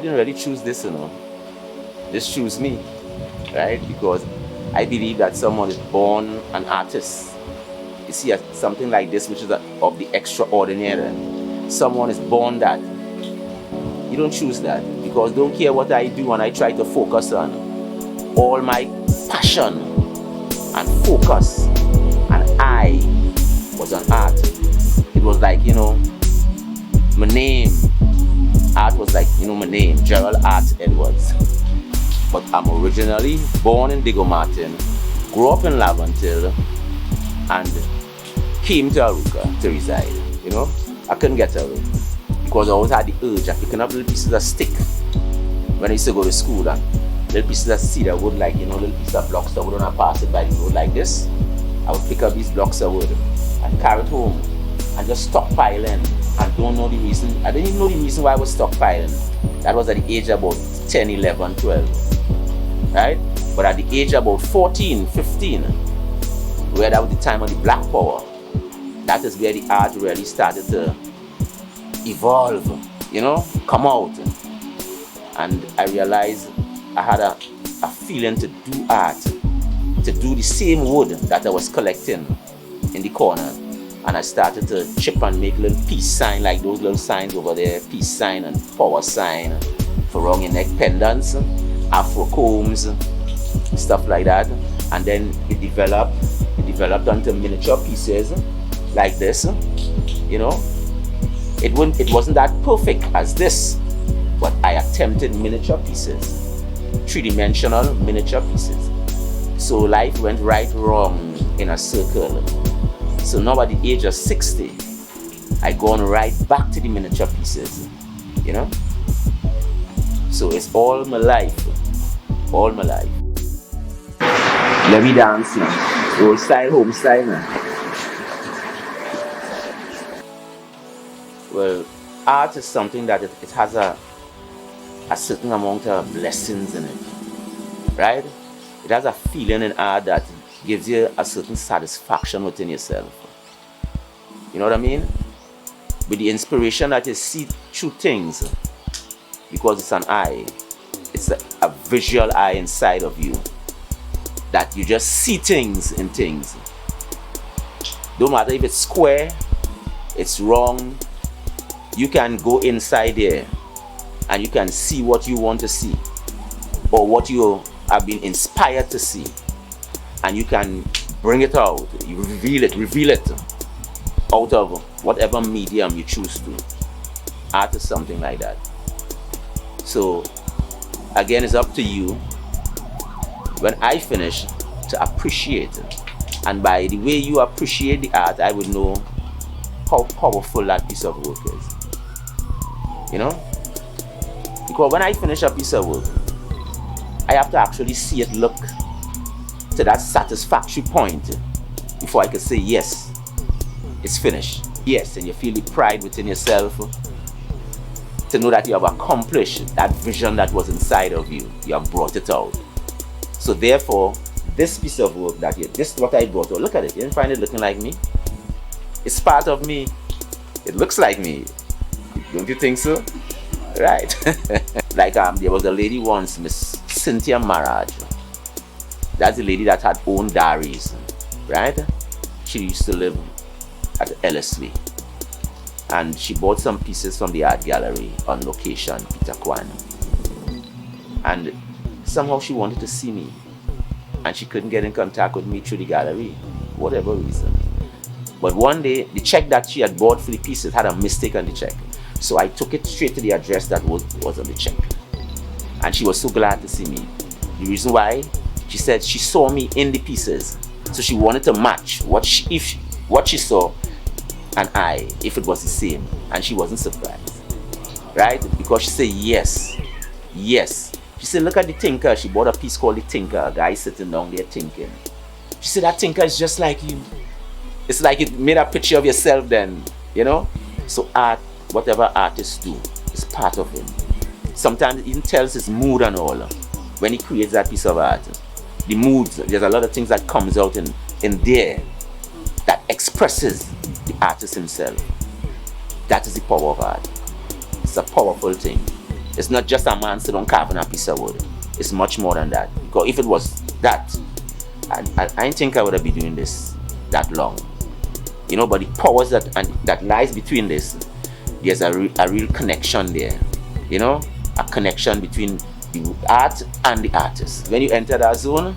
didn't really choose this, you know. This chose me, right? Because I believe that someone is born an artist. You see, something like this, which is of the extraordinary. Someone is born that. You don't choose that, because don't care what I do, and I try to focus on all my passion and focus, and I was on art. It was like, you know, my name. Art was like, you know, my name, Gerald Edwards. But I'm originally born in Diego Martin, grew up in Laventille, and came to Arouca to reside. You know, I couldn't get away because I always had the urge of picking up little pieces of stick when I used to go to school, and little pieces of cedar wood, like, you know, little pieces of blocks of wood, and I pass it by the road like this. I would pick up these blocks of wood and carry it home and just stockpiling. I don't know the reason. I didn't even know the reason why I was stockpiling. That was at the age of about 10, 11, 12. Right? But at the age of about 14, 15, where that was the time of the Black Power, that is where the art really started to evolve, you know, come out. And I realized I had a feeling to do art, to do the same wood that I was collecting in the corner. And I started to chip and make little peace sign, like those little signs over there, peace sign and power sign, for around your neck pendants, Afro combs, stuff like that. And then it developed onto miniature pieces like this. You know, it wasn't that perfect as this, but I attempted miniature pieces, three-dimensional miniature pieces. So life went right wrong in a circle. So now at the age of 60, I gone right back to the miniature pieces, you know. So it's all my life. Let me dance now. Old style, home style now. Well, art is something that it has a certain amount of blessings in it, right? It has a feeling in art that gives you a certain satisfaction within yourself. You know what I mean? With the inspiration that you see through things, because it's an eye, it's a visual eye inside of you, that you just see things in things. Don't matter if it's square, it's wrong, you can go inside there and you can see what you want to see, or what you have been inspired to see, and you can bring it out, you reveal it out of whatever medium you choose to. Art is something like that. So again, it's up to you, when I finish, to appreciate it. And by the way you appreciate the art, I would know how powerful that piece of work is. You know? Because when I finish a piece of work, I have to actually see it look to that satisfactory point before I can say, yes, it's finished. Yes, and you feel the pride within yourself to know that you have accomplished that vision that was inside of you. You have brought it out. So therefore, this piece of work this is what I brought out. Look at it. You didn't find it looking like me? It's part of me. It looks like me. Don't you think so? Right. Like there was a lady once, Miss Cynthia Marage. That's the lady that had owned diaries, right? She used to live at Ellerslie, and she bought some pieces from the art gallery on location, Peter Kwan. And somehow she wanted to see me, and she couldn't get in contact with me through the gallery, whatever reason. But one day, the check that she had bought for the pieces had a mistake on the check. So I took it straight to the address that was on the check. And she was so glad to see me. The reason why, she said she saw me in the pieces. So she wanted to match what she saw and if it was the same. And she wasn't surprised. Right? Because she said, yes. She said, look at the tinker. She bought a piece called the tinker. A guy sitting down there thinking. She said, that tinker is just like you. It's like you made a picture of yourself then, you know? So art, whatever artists do, is part of him. Sometimes it even tells his mood and all. When he creates that piece of art, the moods, there's a lot of things that comes out in there that expresses the artist himself. That is the power of art. It's a powerful thing. It's not just a man sitting carving a piece of wood. It's much more than that. Because if it was that, I don't think I would have been doing this that long. You know, but the powers that lies between this, there's a real connection there. You know, a connection between the art and the artist. When you enter that zone,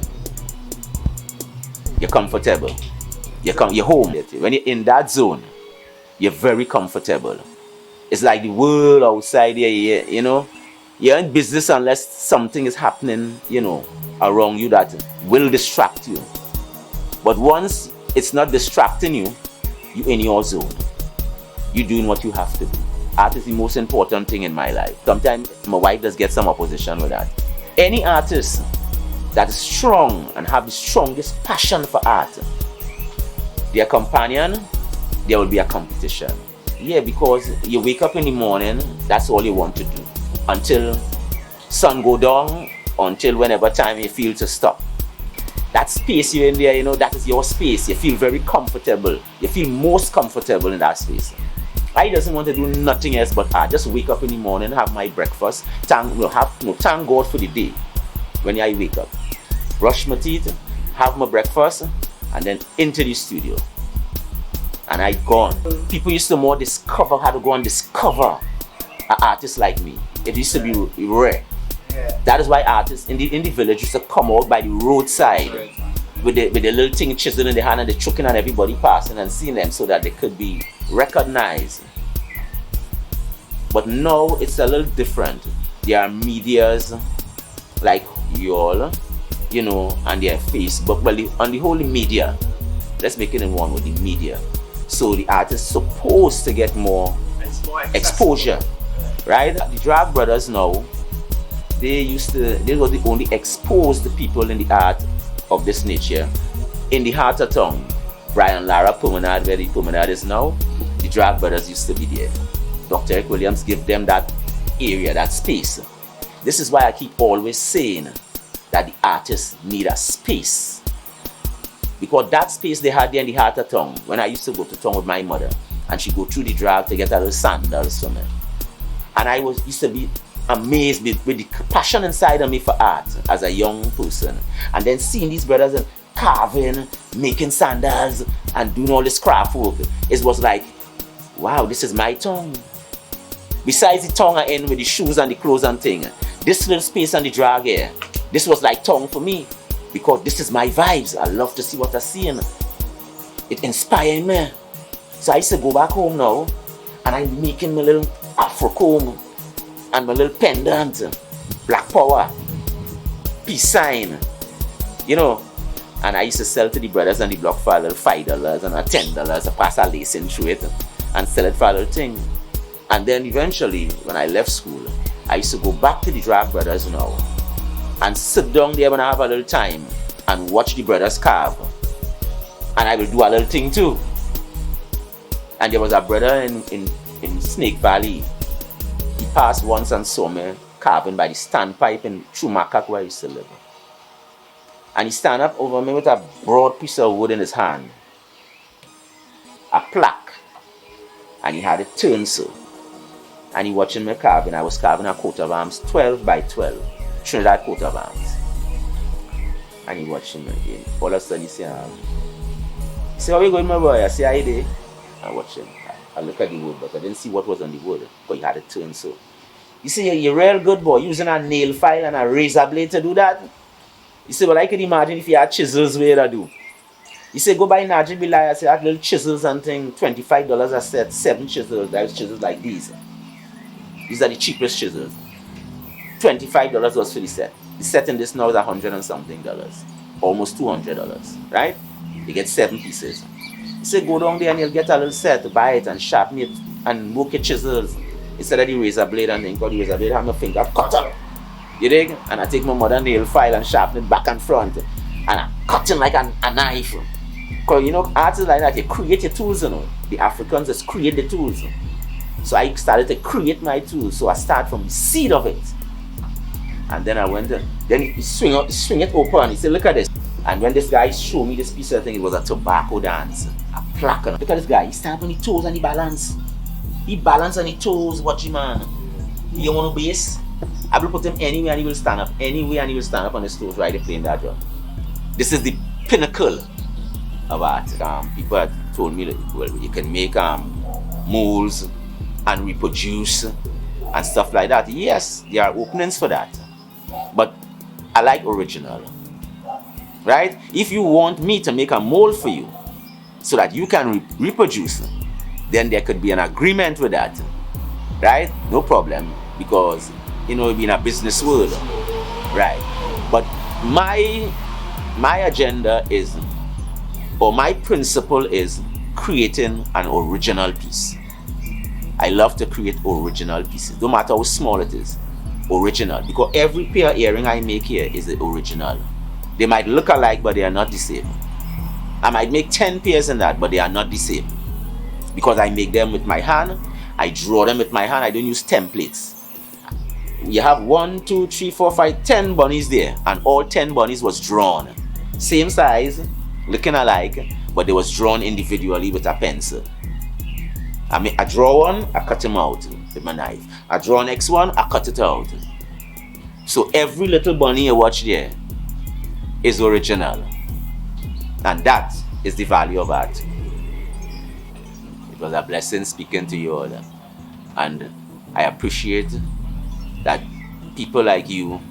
you're comfortable. You're home. When you're in that zone, you're very comfortable. It's like the world outside here, you know. You're in business unless something is happening, you know, around you that will distract you. But once it's not distracting you, you're in your zone. You're doing what you have to do. Art is the most important thing in my life. Sometimes my wife does get some opposition with that. Any artist that is strong and have the strongest passion for art, their companion, there will be a competition. Yeah, because you wake up in the morning, that's all you want to do. Until sun go down, until whenever time you feel to stop. That space you're in there, you know, that is your space. You feel very comfortable. You feel most comfortable in that space. I doesn't want to do nothing else but art. Just wake up in the morning, have my breakfast, thank God for the day. When I wake up, brush my teeth, have my breakfast, and then into the studio. And I gone. People used to more discover how to go and discover an artist like me. It used to be rare. Yeah. That is why artists in the village used to come out by the roadside with the little thing chisel in the hand and the choking and everybody passing and seeing them so that they could be recognized. But now it's a little different. There are medias like y'all, you know, and their Facebook. Well, on the whole media, let's make it in one with the media. So the artist is supposed to get more exposure, right? The drag brothers now, they were the only exposed people in the art of this nature in the heart of town. Brian Lara, Promenade, where the Promenade is now, the drag brothers used to be there. Dr. Eric Williams gave them that area, that space. This is why I keep always saying that the artists need a space. Because that space they had there in the heart of town, when I used to go to town with my mother, and she'd go through the drag to get a little sandals for me. And I used to be amazed with the passion inside of me for art as a young person. And then seeing these brothers and carving, making sandals, and doing all this craft work, it was like, wow, this is my tongue. Besides the tongue I end with the shoes and the clothes and thing, this little space and the drag here, this was like tongue for me. Because this is my vibes. I love to see what I'm seeing. It inspired me. So I used to go back home now, and I'm making my little Afro comb and my little pendant, black power, peace sign, you know. And I used to sell to the brothers on the block for a little $5 and a $10. I pass a lace in through it and sell it for a little thing. And then eventually, when I left school, I used to go back to the drag brothers now and sit down there when I have a little time and watch the brothers carve. And I will do a little thing too. And there was a brother in Snake Valley. He passed once and saw me carving by the Standpipe in Tunapuna where I used to live. And he stand up over me with a broad piece of wood in his hand. A plaque. And he had it turned so. And he watching me carving. I was carving a coat of arms 12 by 12. Trinidad coat of arms. And he watching me again. All of a sudden he say, how you going, my boy? I say, I did. I watch him. I look at the wood, but I didn't see what was on the wood. Because he had it turned so. You say, you're real good, boy, using a nail file and a razor blade to do that? You say, well, I could imagine if you had chisels where I do. You say, go buy Najee Bilai. I say, I had little chisels and thing, $25 a set, 7 chisels. There's chisels like these. These are the cheapest chisels. $25 was for the set. The set in this now is $100 and something. Almost $200, right? You get 7 pieces. You say, go down there and you'll get a little set, buy it and sharpen it and work your chisels. Instead of the razor blade and then because the razor blade have no finger, cut up. You dig? And I take my mother nail file and sharpen it back and front. And I cut it like a knife. Because you know, artists like that, you create your tools, you know. The Africans just create the tools. So I started to create my tools. So I start from the seed of it. And then I went, then he swing it open. He said, look at this. And when this guy showed me this piece of thing, it was a tobacco dance. A plaque. Look at this guy. He stand on the toes and he balance. He balance on the toes. Watch him, man. He on the base. I will put him anywhere and he will stand up. Anywhere and he will stand up on his toes while they're playing that drum. This is the pinnacle of art. People had told me that, well, you can make molds and reproduce and stuff like that. Yes, there are openings for that. But I like original. Right? If you want me to make a mold for you so that you can reproduce, then there could be an agreement with that. Right? No problem. Because, you know, we're in a business world. Right? But my agenda is, or my principle is, creating an original piece. I love to create original pieces, no matter how small it is. Original, because every pair of earring I make here is the original. They might look alike, but they are not the same. I might make 10 pairs in that, but they are not the same. Because I make them with my hand, I draw them with my hand, I don't use templates. You have 1, 2, 3, 4, 5, 10 bunnies there, and all 10 bunnies was drawn. Same size, looking alike, but they was drawn individually with a pencil. I draw one, I cut him out with my knife. I draw next one, I cut it out. So every little bunny you watch there is original. And that is the value of art. It was a blessing speaking to you all. And I appreciate that people like you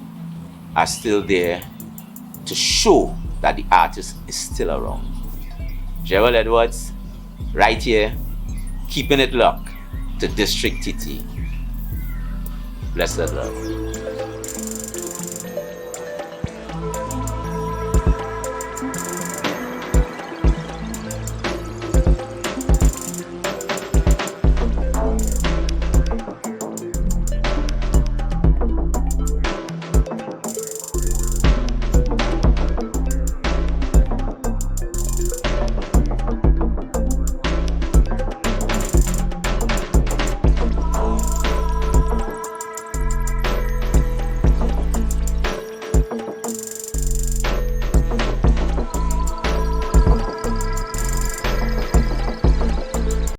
are still there to show that the artist is still around. Gerald Edwards, right here, keeping it locked to District TT. Blessed love.